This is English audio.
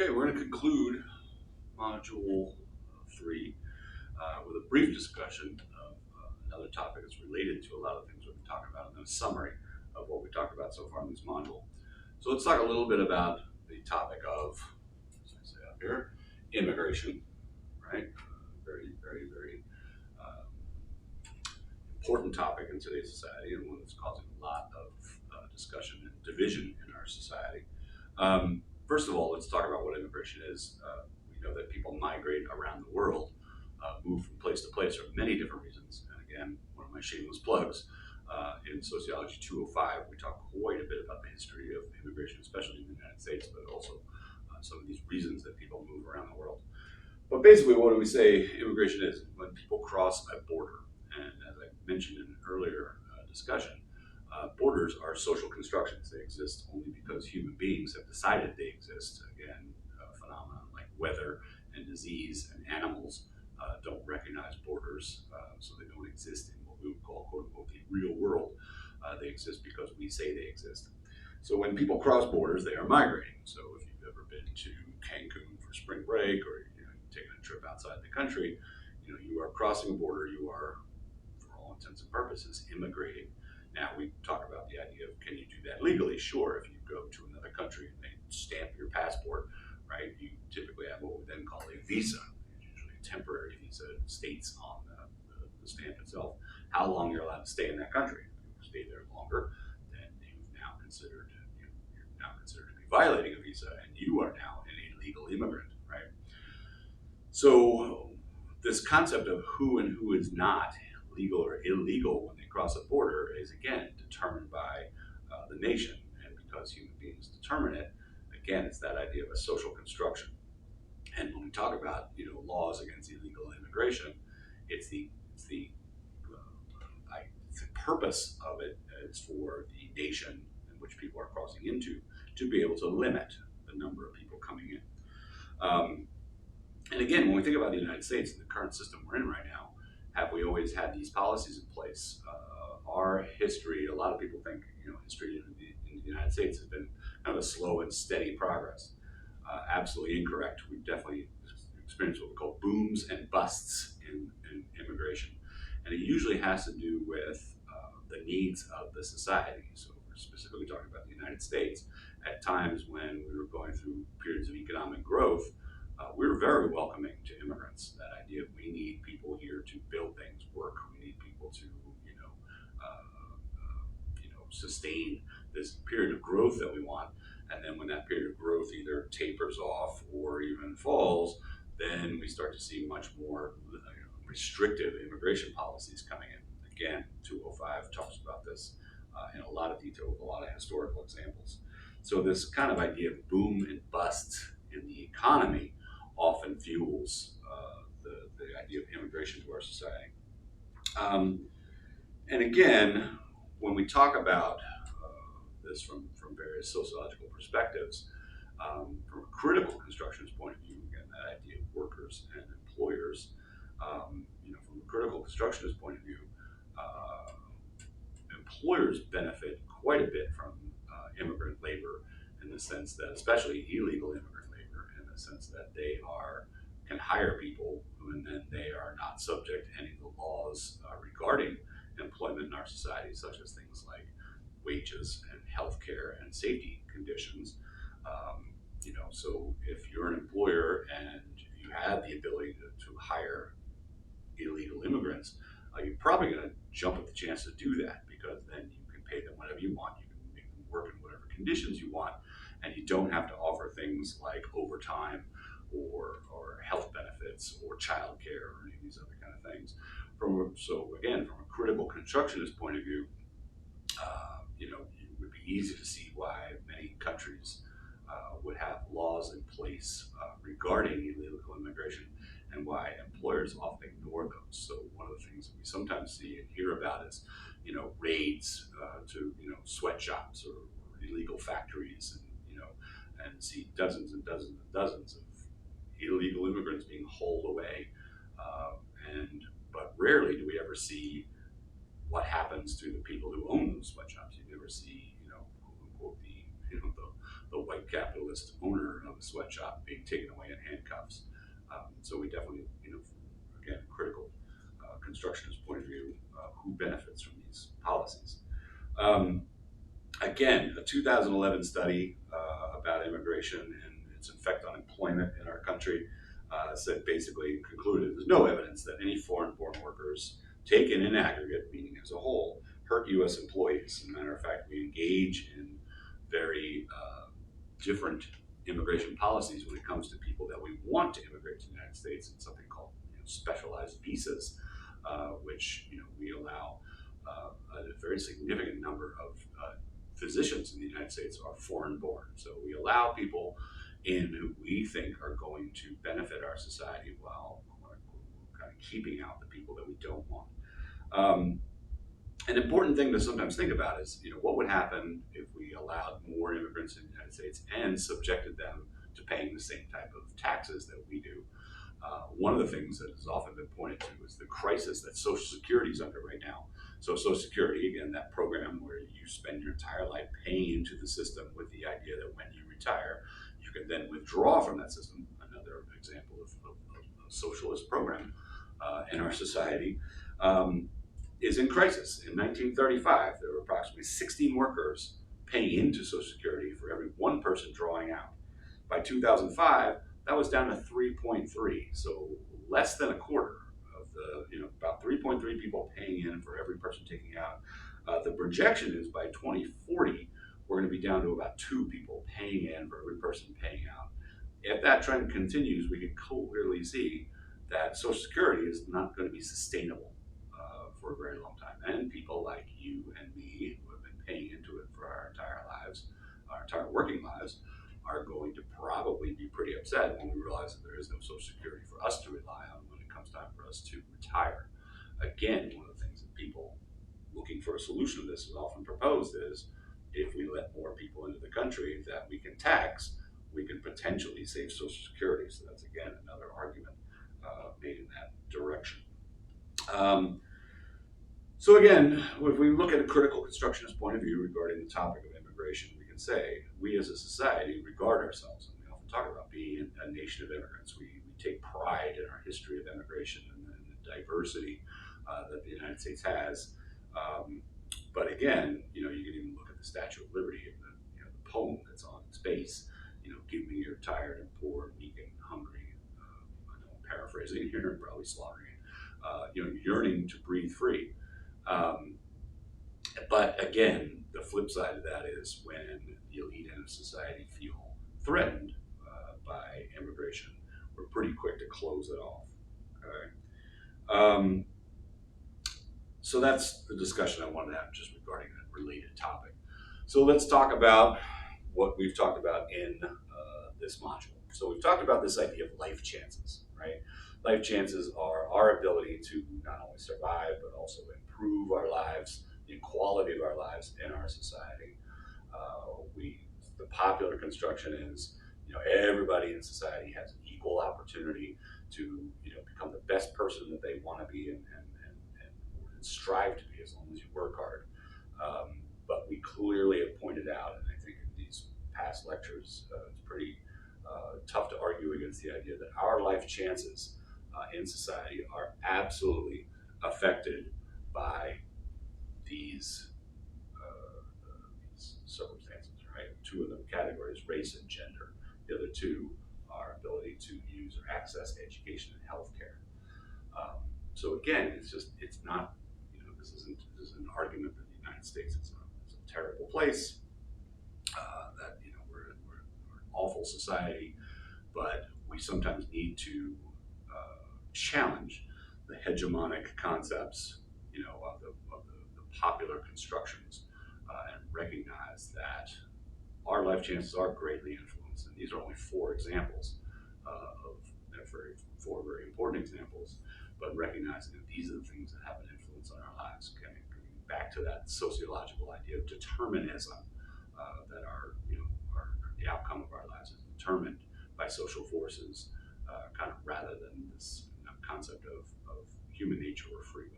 Okay, we're going to conclude Module 3 with a brief discussion of another topic that's related to a lot of things we've been talking about, and then a summary of what we talked about so far in this module. So let's talk a little bit about the topic of, as I say up here, immigration, right? Very important topic in today's society, and one that's causing a lot of discussion and division in our society. First of all, let's talk about what immigration is. We know that people migrate around the world, move from place to place for many different reasons. And again, one of my shameless plugs, in Sociology 205, we talk quite a bit about the history of immigration, especially in the United States, but also some of these reasons that people move around the world. But basically, what do we say immigration is? When people cross a border. And as I mentioned in an earlier discussion, borders are social constructions. They exist only because human beings have decided they exist. Again, phenomena like weather and disease and animals don't recognize borders, so they don't exist in what we would call, quote unquote, the real world. They exist because we say they exist. So when people cross borders, they are migrating. So if you've ever been to Cancun for spring break, or taking a trip outside the country, you are crossing a border. You are, for all intents and purposes, immigrating. Now, we talk about the idea of, can you do that legally? Sure, if you go to another country and they stamp your passport, right, you typically have what we then call a visa. It's usually a temporary visa. It states on the stamp itself how long you're allowed to stay in that country. If you stay there longer, then you're now considered to be violating a visa, and you are now an illegal immigrant, right? So this concept of who and who is not legal or illegal when they cross a border is again determined by the nation, and because human beings determine it, again, it's that idea of a social construction. And when we talk about laws against illegal immigration, it's the purpose of it is for the nation in which people are crossing into to be able to limit the number of people coming in. And again, when we think about the United States and the current system we're in right now, have we always had these policies in place? Our history, a lot of people think, history in the United States has been kind of a slow and steady progress. Absolutely incorrect. We've definitely experienced what we call booms and busts in immigration. And it usually has to do with the needs of the society. So we're specifically talking about the United States. At times when we were going through periods of economic growth, we were very welcoming to immigrants. That idea of we need people here to build things work. We need people to, sustain this period of growth that we want. And then when that period of growth either tapers off or even falls, then we start to see much more restrictive immigration policies coming in. Again, 205 talks about this in a lot of detail with a lot of historical examples. So this kind of idea of boom and bust in the economy often fuels the idea of immigration to our society. And again, when we talk about this from various sociological perspectives, from a critical constructionist point of view, again, that idea of workers and employers, from a critical constructionist point of view, employers benefit quite a bit from immigrant labor, in the sense that, especially illegal immigrant labor, in the sense that they can hire people who, and then they are not subject to any of the laws regarding employment in our society, such as things like wages and healthcare and safety conditions. So if you're an employer and you have the ability to hire illegal immigrants, you're probably going to jump at the chance to do that, because then you can pay them whatever you want. You can make them work in whatever conditions you want, and you don't have to offer things like overtime or health benefits or childcare or any of these other kind of things. So again, from a critical constructionist point of view, it would be easy to see why many countries would have laws in place regarding illegal immigration, and why employers often ignore those. So one of the things that we sometimes see and hear about is, raids to sweatshops or illegal factories, and see dozens and dozens and dozens of illegal immigrants being hauled away. But rarely do we ever see what happens to the people who own those sweatshops. You never see, quote unquote, the white capitalist capitalist owner of a sweatshop being taken away in handcuffs. So we definitely, again, critical constructionist point of view, who benefits from these policies. Again, a 2011 study about immigration and its effect on employment in our country said basically concluded there's no evidence that any foreign-born workers taken in aggregate, meaning as a whole, hurt U.S. employees. As a matter of fact, we engage in very different immigration policies when it comes to people that we want to immigrate to the United States, and something called specialized visas, which we allow a very significant number of physicians in the United States are foreign-born. So we allow people in who we think are going to benefit our society while kind of keeping out the people that we don't want. An important thing to sometimes think about is, what would happen if we allowed more immigrants in the United States and subjected them to paying the same type of taxes that we do. One of the things that has often been pointed to is the crisis that Social Security is under right now. So Social Security, again, that program where you spend your entire life paying into the system with the idea that when you retire, you can then withdraw from that system. Another example of a socialist program in our society. Is in crisis. In 1935, there were approximately 16 workers paying into Social Security for every one person drawing out. By 2005, that was down to 3.3, so less than a quarter of the, about 3.3 people paying in for every person taking out. The projection is by 2040, we're going to be down to about 2 people paying in for every person paying out. If that trend continues, we can clearly see that Social Security is not going to be sustainable for a very long time. And people like you and me, who have been paying into it for our entire lives, our entire working lives, are going to probably be pretty upset when we realize that there is no Social Security for us to rely on when it comes time for us to retire. Again, one of the things that people looking for a solution to this is often proposed is, if we let more people into the country that we can tax, we can potentially save Social Security. So that's, again, another argument made in that direction. So again, if we look at a critical constructionist point of view regarding the topic of immigration, we can say we as a society regard ourselves, and we often talk about being a nation of immigrants. We take pride in our history of immigration and the diversity that the United States has. But again, you can even look at the Statue of Liberty and the poem that's on its base. Give me your tired and poor, weak and hungry. I know I'm paraphrasing here, probably slaughtering it. Yearning to breathe free. But again, the flip side of that is when the elite in a society feel threatened by immigration, we're pretty quick to close it off. Okay? So that's the discussion I wanted to have just regarding that related topic. So let's talk about what we've talked about in this module. So we've talked about this idea of life chances, right? Life chances are our ability to not only survive, but also improve our lives, the quality of our lives in our society. The popular construction is, everybody in society has equal opportunity to, become the best person that they want to be and strive to be, as long as you work hard. But we clearly have pointed out, and I think in these past lectures, it's pretty tough to argue against the idea that our life chances in society are absolutely affected by these circumstances, right? 2 of them categories, race and gender. The other 2 are ability to use or access education and healthcare. So again, it's not, this isn't an argument that the United States is a terrible place, that we're an awful society, but we sometimes need to challenge the hegemonic concepts, of the popular constructions, and recognize that our life chances are greatly influenced. And these are only 4 examples of 4 very important examples, but recognizing that these are the things that have an influence on our lives. Okay, back to that sociological idea of determinism, that the outcome of our lives is determined by social forces, kind of rather than this concept of human nature or free will.